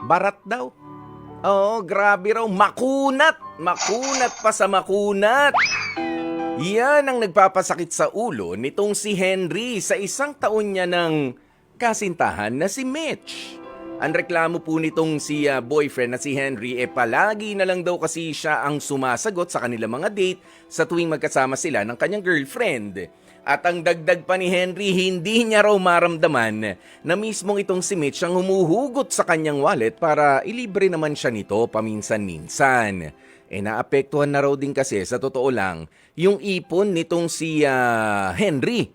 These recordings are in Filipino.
Barat daw. Oo, grabe raw. Makunat. Makunat pa sa makunat. Yan ang nagpapasakit sa ulo nitong si Henry sa isang taon niya ng kasintahan na si Mitch. Ang reklamo po nitong si boyfriend na si Henry palagi na lang daw kasi siya ang sumasagot sa kanilang mga date sa tuwing magkasama sila ng kanyang girlfriend. At ang dagdag pa ni Henry, hindi niya raw maramdaman na mismong itong si Mitch ang humuhugot sa kanyang wallet para ilibre naman siya nito paminsan-minsan. Naapektuhan na raw din kasi sa totoo lang yung ipon nitong si Henry.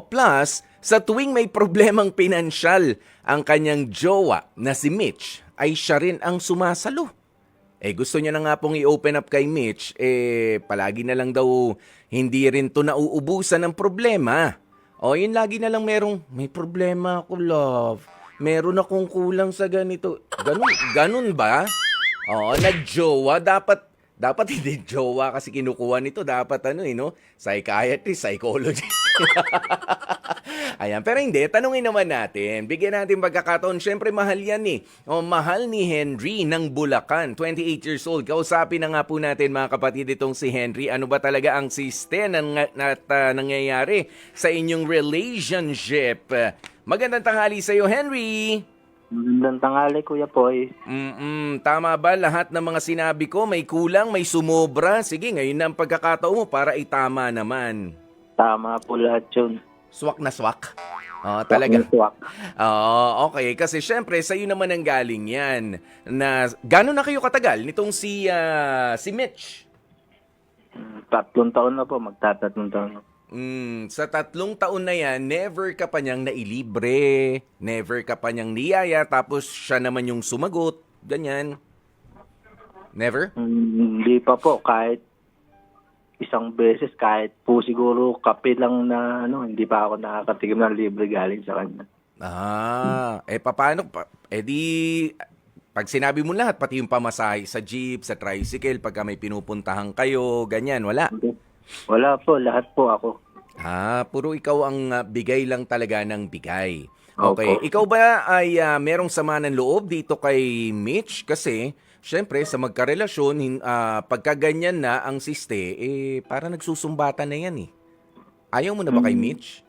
Plus, sa tuwing may problemang pinansyal ang kanyang jowa na si Mitch, ay siya rin ang sumasalo. Gusto niya na nga pong i-open up kay Mitch, palagi na lang daw hindi rin to nauubusan ng problema. Yun lagi na lang may problema ako, love. Meron akong kulang sa ganito. Ganun ba? Nag-jowa, dapat hindi jowa kasi kinukuha nito. Dapat psychiatrist, psychologist. Ayan, pero hindi, tanungin naman natin. Bigyan natin pagkakataon. Siyempre, mahal yan mahal ni Henry ng Bulacan, 28 years old. Kausapin na nga po natin mga kapatid itong si Henry. Ano ba talaga ang siste nangyayari sa inyong relationship? Magandang tanghali sa iyo, Henry. Magandang tanghali, Kuya Poy. Tama ba lahat ng mga sinabi ko? May kulang, may sumobra? Sige, ngayon na ang pagkakataon mo para itama naman. Tama po lahat yun. Swak na swak? Talaga? Swak. Okay. Kasi syempre, sa'yo naman ang galing yan. Gano'n na kayo katagal nitong si Mitch? 3 taon na po, magtatatlong taon na. Sa 3 taon na yan, never ka pa niyang nailibre, never ka pa niyang niyaya, tapos siya naman yung sumagot, ganyan. Never? Hindi pa po, kahit isang beses, kahit po siguro kape lang na hindi pa ako nakakatikim ng libre galing sa kanya. Paano? Pag sinabi mo lahat, pati yung pamasahe sa jeep, sa tricycle, pagka may pinupuntahan kayo, ganyan, wala? Wala po, lahat po ako. Puro ikaw ang bigay lang talaga ng bigay. Okay, Opo. ikaw ba ay merong sama ng loob dito kay Mitch? Kasi, syempre, sa magkarelasyon, pagka ganyan na ang siste, para nagsusumbatan na yan Ayaw mo na ba kay Mitch?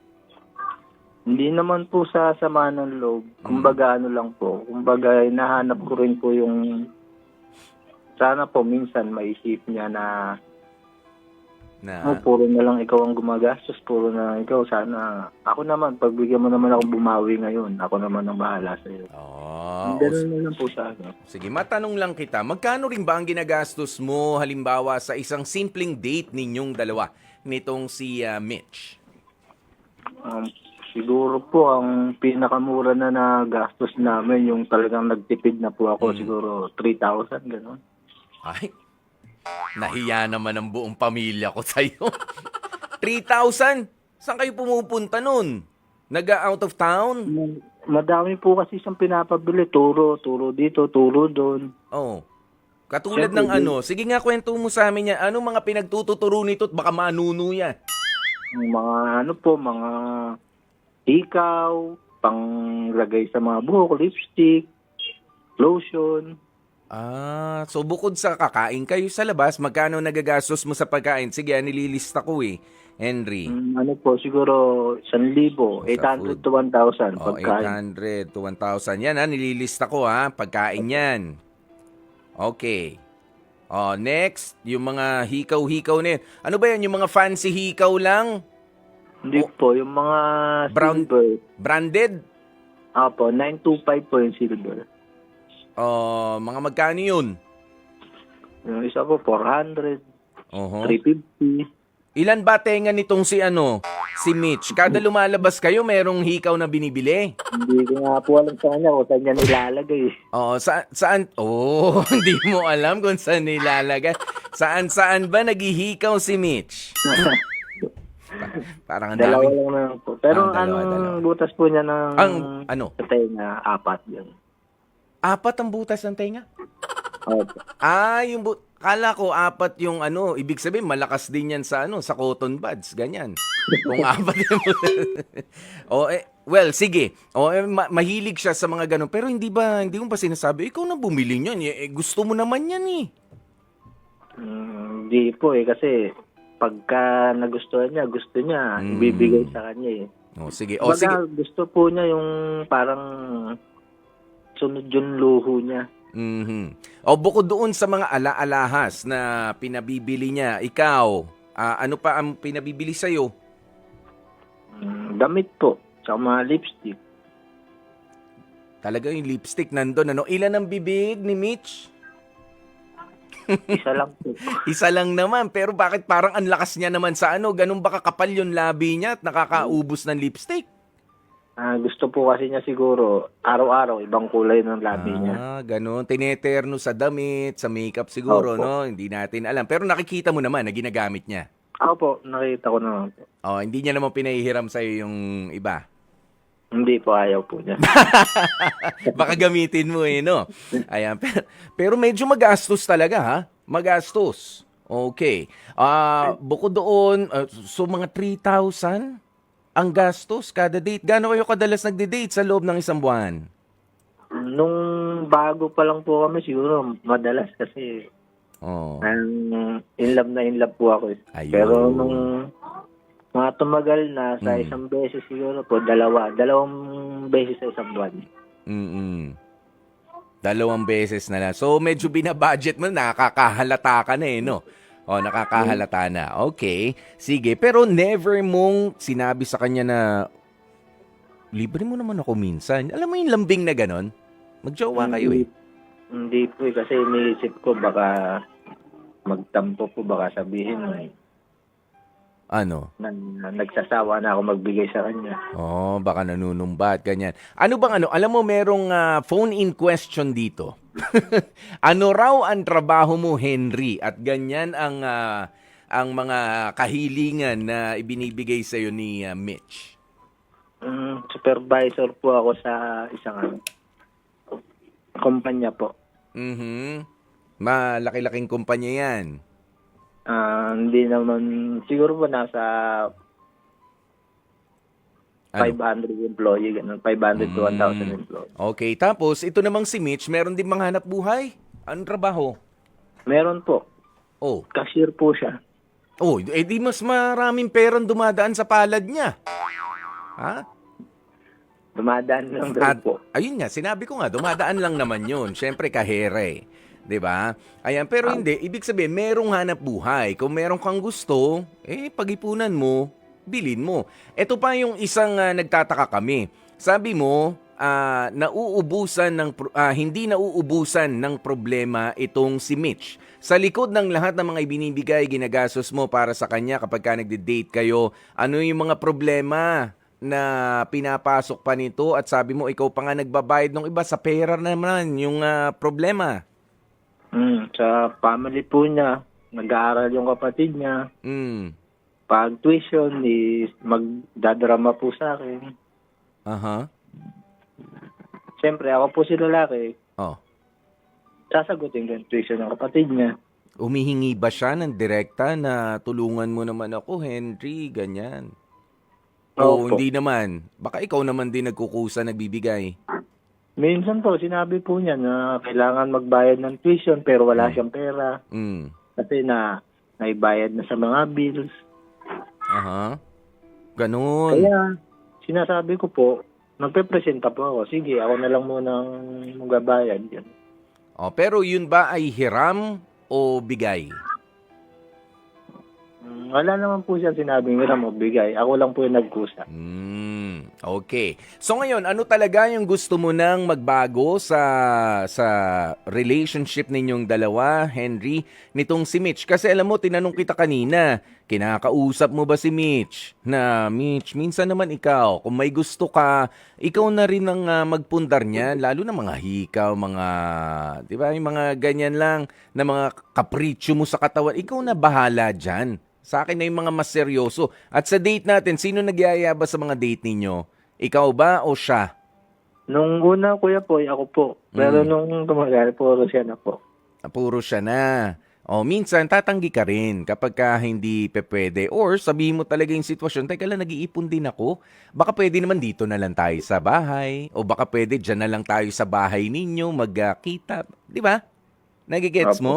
Hindi naman po sa sama ng loob. Kumbaga lang po. Kumbaga hinahanap ko rin po yung sana po minsan maisip niya na puro na lang ikaw ang gumagastos, puro na ikaw. Sana ako naman, pagbigyan mo naman ako bumawi ngayon, ako naman ang bahala sa iyo. Ganun na lang po sa akin. Sige, matanong lang kita, magkano rin ba ang ginagastos mo halimbawa sa isang simpleng date ninyong dalawa nitong si Mitch? Siguro po ang pinakamura na gastos namin, yung talagang nagtipid na po ako, siguro 3,000, gano'n. Ay, nahiya naman ang buong pamilya ko sa'yo. 3,000? Saan kayo pumupunta nun? Nag-out of town? Madami po kasi siyang pinapabili. Turo dito, turo doon. Katulad Siyempre, ng sige nga kwento mo sa amin yan. Anong mga pinagtututuro nito at baka manuno yan? Yung mga mga hikaw, panglagay sa mga buhok, lipstick, lotion. So bukod sa kakain kayo sa labas, magkano nagagastos mo sa pagkain? Sige, nililista ko Henry. Siguro 1,000, 800 to 1,000 pagkain. 800 to 1,000. Yan nililista ko pagkain yan. Okay. Next, yung mga hikaw-hikaw na yun. Ano ba yan? Yung mga fancy hikaw lang? Hindi po, yung mga silver. Branded? Apo, 925 po yung silver. Mga magkano yun? Yung isa po, 400, 350. Ilan ba tenga nitong si Mitch? Kada lumalabas kayo, merong hikaw na binibili? Hindi ko nga po alam sa kanya kung saan niya nilalagay. Saan? Hindi mo alam kung saan nilalagay. Saan ba naghihikaw si Mitch? Parang ang Dalawa dami. lang naman po. Pero Dalawa. butas po niya ng Ano? sa tenga, 4 yun. 4 ang butas ng tenga? Opo. Kala ko 4 yung ibig sabihin malakas din yan sa sa cotton buds, ganyan. Kung apat well, sige. Mahilig siya sa mga ganun. Pero hindi mo ba sinasabi, ikaw na bumili niyan. Gusto mo naman yan eh. Hindi po kasi pagka nagustuhan niya, gusto niya, ibibigay sa kanya eh. Sige. Baga, Sige. gusto po niya yung parang sunod yung luho niya. Bukod doon sa mga alahas na pinabibili niya, ikaw, ano pa ang pinabibili sa'yo? Damit po, tsaka mga lipstick. Talaga yung lipstick nandun. Ilan ang bibig ni Mitch? Isa lang po. Isa lang naman, pero bakit parang ang lakas niya naman sa ganun ba kakapal yung labi niya at nakakaubos ng lipstick? Gusto po kasi niya siguro, araw-araw, ibang kulay ng labi niya. Ganun. Tineterno sa damit, sa makeup siguro, Opo. no? Hindi natin alam. Pero nakikita mo naman na ginagamit niya. Ako po, nakita ko naman po. Hindi niya naman pinahihiram sa'yo yung iba. Hindi po, ayaw po niya. Baka gamitin mo no? Ayan. Pero medyo magastos talaga, ha? Magastos. Okay. Bukod doon, so mga 3,000 ang gastos kada date. Gaano kayo kadalas nagde-date sa loob ng isang buwan? Nung bago pa lang po kami, siguro madalas kasi in love po ako. Ayun. Pero nung mga tumagal na sa isang beses siguro po, dalawang beses sa isang buwan. 2 beses na lang. So, medyo binabudget mo, nakakahalata ka na no? Nakakahalata na. Okay. Sige. Pero never mong sinabi sa kanya na, libre mo naman ako minsan. Alam mo yung lambing na ganon? Magjowa kayo eh. Hindi po kasi iniisip ko baka magtampo po, baka sabihin Ano? na nagsasawa na ako magbigay sa kanya. Baka nanunumbat, ganyan. Ano bang alam mo merong phone-in question dito. Ano raw ang trabaho mo, Henry? At ganyan ang mga kahilingan na ibinibigay sa iyo ni Mitch. Supervisor po ako sa isang kumpanya po. Malaki-laking kumpanya yan. Hindi naman, siguro po nasa 500 employee, ganun. 500 to 1,000 employee. Okay, tapos ito namang si Mitch, meron din mga hanap buhay? Anong trabaho? Meron po. Cashier po siya. Di mas maraming perang dumadaan sa palad niya. Ha? Dumadaan lang daw po. Ayun nga, sinabi ko nga, dumadaan lang naman yun. Siyempre, kahere. 'Di ba? Ayan, pero hindi, ibig sabihin merong hanap buhay. Kung meron kang gusto, pag-ipunan mo, bilhin mo. Ito pa yung isang nagtataka kami. Sabi mo, hindi nauubusan ng problema itong si Mitch. Sa likod ng lahat ng mga ibinibigay, ginagastos mo para sa kanya kapag ka nagde-date kayo, ano yung mga problema na pinapasok pa nito at sabi mo ikaw pa nga nagbabayad ng iba, sa pera naman yung problema. Sa family po niya, nag-aaral yung kapatid niya. Pag tuition, magdadrama po sa akin. Siyempre, ako po si lalaki. Sasagutin ko yung tuition ng kapatid niya. Humihingi ba siya ng direkta na tulungan mo naman ako, Henry, ganyan? Hindi naman. Baka ikaw naman din nagkukusa, nagbibigay. Minsan po, sinabi po niya na kailangan magbayad ng tuition pero wala siyang pera. Kasi naibayad na sa mga bills. Ganun. Kaya, sinasabi ko po, magpe-presenta po ako. Sige, ako na lang muna ang magbabayad. Yan. Pero yun ba ay hiram o bigay? Wala naman po siya sinabing hiram o bigay. Ako lang po yung nagkusa. Okay. So ngayon, ano talaga yung gusto mo nang magbago sa relationship ninyong dalawa, Henry, nitong si Mitch? Kasi alam mo, tinanong kita kanina, kinakausap mo ba si Mitch? Na, Mitch, minsan naman ikaw, kung may gusto ka, ikaw na rin ang magpundar niyan, lalo na mga hikaw, mga, di ba, yung mga ganyan lang, na mga kapritsyo mo sa katawan, ikaw na bahala dyan. Sa akin na yung mga mas seryoso. At sa date natin, sino nagyayaya ba sa mga date ninyo? Ikaw ba o siya? Nung una, Kuya Poy, ako po. Pero nung tumagal, puro siya na po. Puro siya na. O minsan tatanggi ka rin kapag ka hindi pwede. Or sabihin mo talaga yung sitwasyon, teka lang, nag-iipon din ako. Baka pwede naman dito na lang tayo sa bahay. O baka pwede dyan na lang tayo sa bahay ninyo, magkita. Di ba? Nagigets Opo. mo?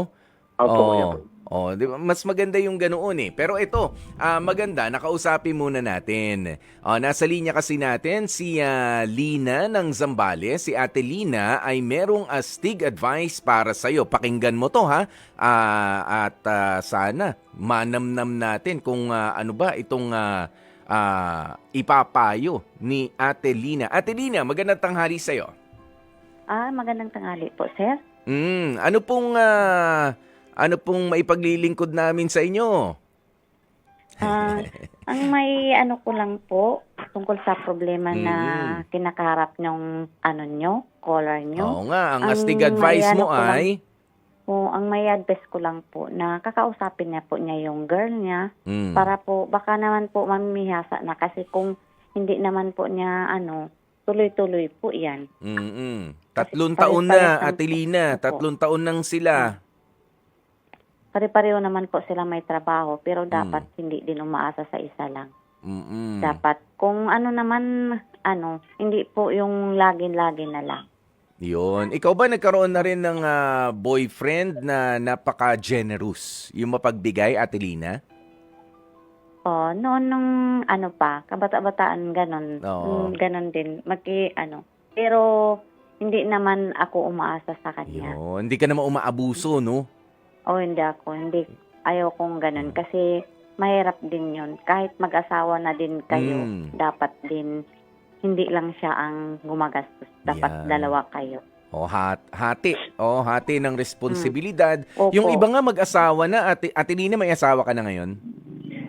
Opo, kuya Oo. po. Oh, di ba? Mas maganda yung ganoon eh. Pero ito, maganda, nakausapin muna natin. Nasa linya kasi natin si Lina ng Zambales. Si Ate Lina ay merong astig advice para sa'yo. Pakinggan mo to ha. Sana manamnam natin kung ano ba itong ipapayo ni Ate Lina. Ate Lina, magandang tanghali sa'yo. Magandang tanghali po, sir. Ano pong maipaglilingkod namin sa inyo? Ang may ano ko lang po, tungkol sa problema na kinakaharap ng caller nyo. Oo nga, ang Ang astig advice may mo ano ko lang- ay... Ang may advice ko lang po na kakausapin niya po niya yung girl niya para po, baka naman po mamimihasa na kasi kung hindi naman po niya tuloy-tuloy po yan. Tatlong Kasi taon pare-pares na, lang Ate po. Lina. Opo. 3 taon nang sila. Pare-pareho naman po sila may trabaho pero dapat hindi din umaasa sa isa lang. Dapat kung hindi po yung lagi-lagi na lang. Yun. Ikaw ba nagkaroon na rin ng boyfriend na napaka-generous? Yung mapagbigay, Ate Lina? Noon nung kabata-bataan ganon. Oo. Ganon din. Pero hindi naman ako umaasa sa kanya. Yun. Hindi ka naman umaabuso, no? Hindi ako. Ayaw kong ganon. Kasi mahirap din yun. Kahit mag-asawa na din kayo, dapat din hindi lang siya ang gumagastos. Dapat Yan. dalawa kayo. Hati. Hati ng responsibilidad. Opo. Yung iba nga mag-asawa na. Ate Lina, may asawa ka na ngayon?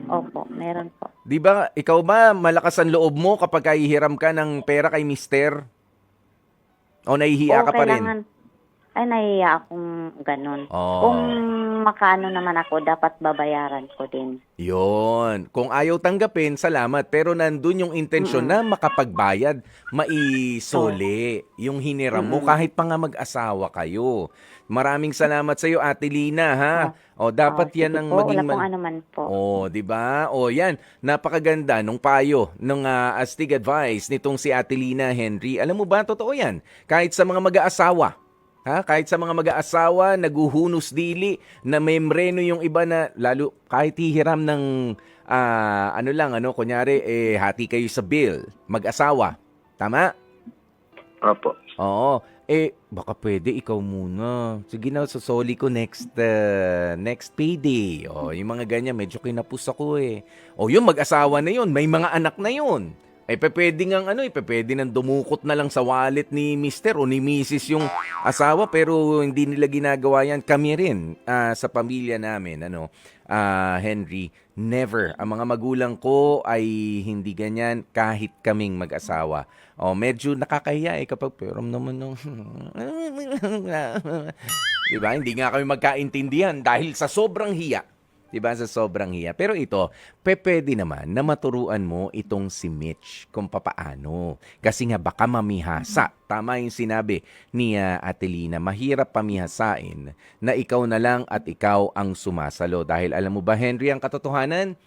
Opo, meron po. Di ba, ikaw ba malakas ang loob mo kapag hihiram ka ng pera kay mister? O nahihiya ka pa rin? Nahihiya akong ganon. Oo. Kung makaano naman ako, dapat babayaran ko din. Yun. Kung ayaw tanggapin, salamat. Pero nandun yung intensyon na makapagbayad, maisole yung hiniram mo kahit pa nga mag-asawa kayo. Maraming salamat sa iyo, Ate Lina, ha? Dapat yan ang maging... Wala pong anuman po. di ba? Yan. Napakaganda nung payo, nung astig advice nitong si Ate Lina Henry. Alam mo ba, totoo yan. Kahit sa mga mag-aasawa, kahit sa mga mag-aasawa, naguhunos dili, na membreno yung iba na, lalo kahit hihiram ng, kunyari, hati kayo sa bill, mag-asawa. Tama? Opo. Oo. Baka pwede ikaw muna. Sige na, susoli ko next payday. Yung mga ganyan, medyo kinapos ako eh. Yung mag-asawa na yun, may mga anak na yun. Pwede nang dumukot na lang sa wallet ni Mister o ni Mrs. yung asawa pero hindi nila ginagawa yan. Kami rin sa pamilya namin, Henry, never. Ang mga magulang ko ay hindi ganyan kahit kaming mag-asawa. Medyo nakakahiya kapag pero naman nung diba? Hindi nga kami magkaintindihan dahil sa sobrang hiya. Diba? Sa sobrang hiya. Pero ito, pwede naman na maturuan mo itong si Mitch kung papaano. Kasi nga baka mamihasa. Tama yung sinabi ni Ate Lina. Mahirap pamihasain na ikaw na lang at ikaw ang sumasalo. Dahil alam mo ba, Henry, ang katotohanan?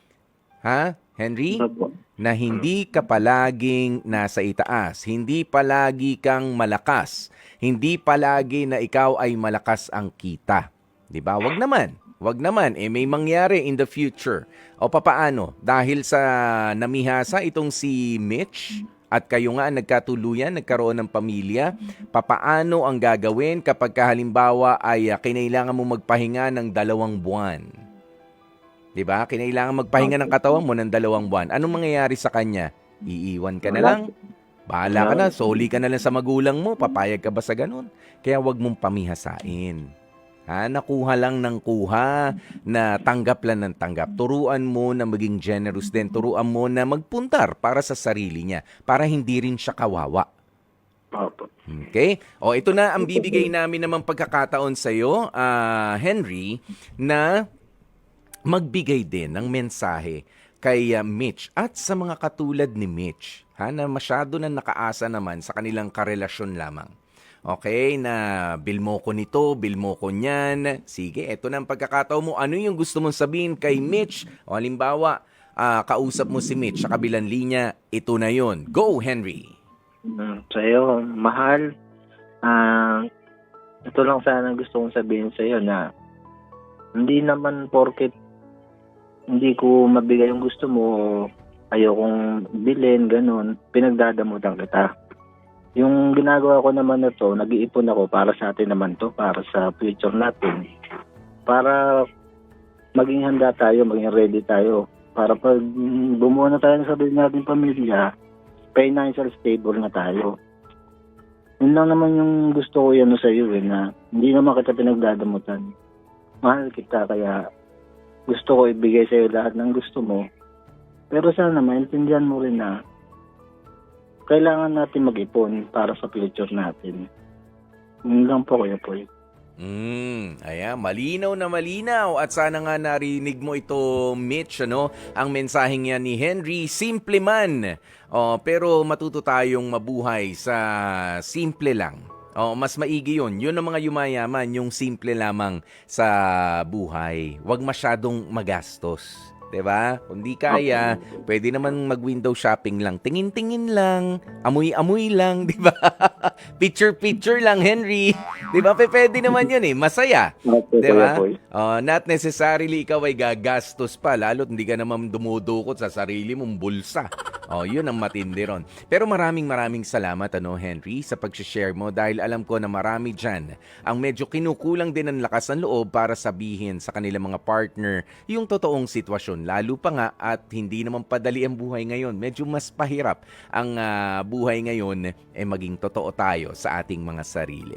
Henry? Opo. Na hindi ka palaging nasa itaas. Hindi palagi kang malakas. Hindi palagi na ikaw ay malakas ang kita. Diba? Wag naman. May mangyari in the future. Papaano? Dahil sa namihasa itong si Mitch at kayo nga nagkatuluyan, nagkaroon ng pamilya, papaano ang gagawin kapag halimbawa ay kinailangan mo magpahinga ng 2 buwan? Diba? Kinailangan magpahinga ng katawan mo ng 2 buwan. Anong mangyayari sa kanya? Iiwan ka na lang? Bahala ka na, soli ka na lang sa magulang mo, papayag ka ba sa ganun? Kaya wag mong pamihasain. Nakuha lang ng kuha, na tanggap lang ng tanggap. Turuan mo na maging generous din. Turuan mo na magpuntar para sa sarili niya, para hindi rin siya kawawa. Opo. Okay? Ito na ang bibigay namin namang pagkakataon sa iyo, Henry, na magbigay din ng mensahe kay Mitch at sa mga katulad ni Mitch, na masyado na nakaasa naman sa kanilang karelasyon lamang. Okay, na bill mo ko nito, bill mo ko niyan. Sige, eto na ang pagkakataon mo. Ano yung gusto mong sabihin kay Mitch? O halimbawa, kausap mo si Mitch sa kabilang linya, ito na yon. Go, Henry! Sa'yo, mahal, ito lang sana gusto kong sabihin sa'yo na hindi naman porket hindi ko mabigay yung gusto mo, ayokong bilhin, ganun, pinagdadamutan kita. Yung ginagawa ko naman na to, nag-iipon ako para sa atin naman to, para sa future natin. Para maging handa tayo, maging ready tayo. Para pag bumuo na tayo ng sarili natin pamilya, financial stable na tayo. Yun lang naman yung gusto ko yan sa iyo na hindi naman kita pinagdadamutan. Mahal kita, kaya gusto ko ibigay sa iyo lahat ng gusto mo. Pero sana maintindihan mo rin na kailangan natin mag-ipon para sa future natin. Yun lang po, Kuya Poy. Ayan, malinaw na malinaw at sana nga narinig mo ito, Mitch, ano? Ang mensaheng yan ni Henry, simple man. Pero matuto tayong mabuhay sa simple lang. Mas maigi yun. Yun ang mga yumayaman, yung simple lamang sa buhay. Huwag masyadong magastos. 'Di ba? Kung di kaya, pwede naman mag-window shopping lang. Tingin-tingin lang, amoy-amoy lang, 'di ba? Picture-picture lang, Henry. 'Di ba? Pwede naman 'yun eh, masaya. Okay, 'Di ba? Kuya Poy. Not necessarily ikaw ay gagastos pa, lalo't hindi ka naman dumudukot sa sarili mong bulsa. 'Yun ang matindi ron. Pero maraming salamat, Henry, sa pag-share mo dahil alam ko na marami diyan ang medyo kinukulang din ng lakas ng loob para sabihin sa kanilang mga partner yung totoong sitwasyon. Lalo pa nga at hindi naman padali ang buhay ngayon. Medyo mas pahirap ang buhay ngayon maging totoo tayo sa ating mga sarili.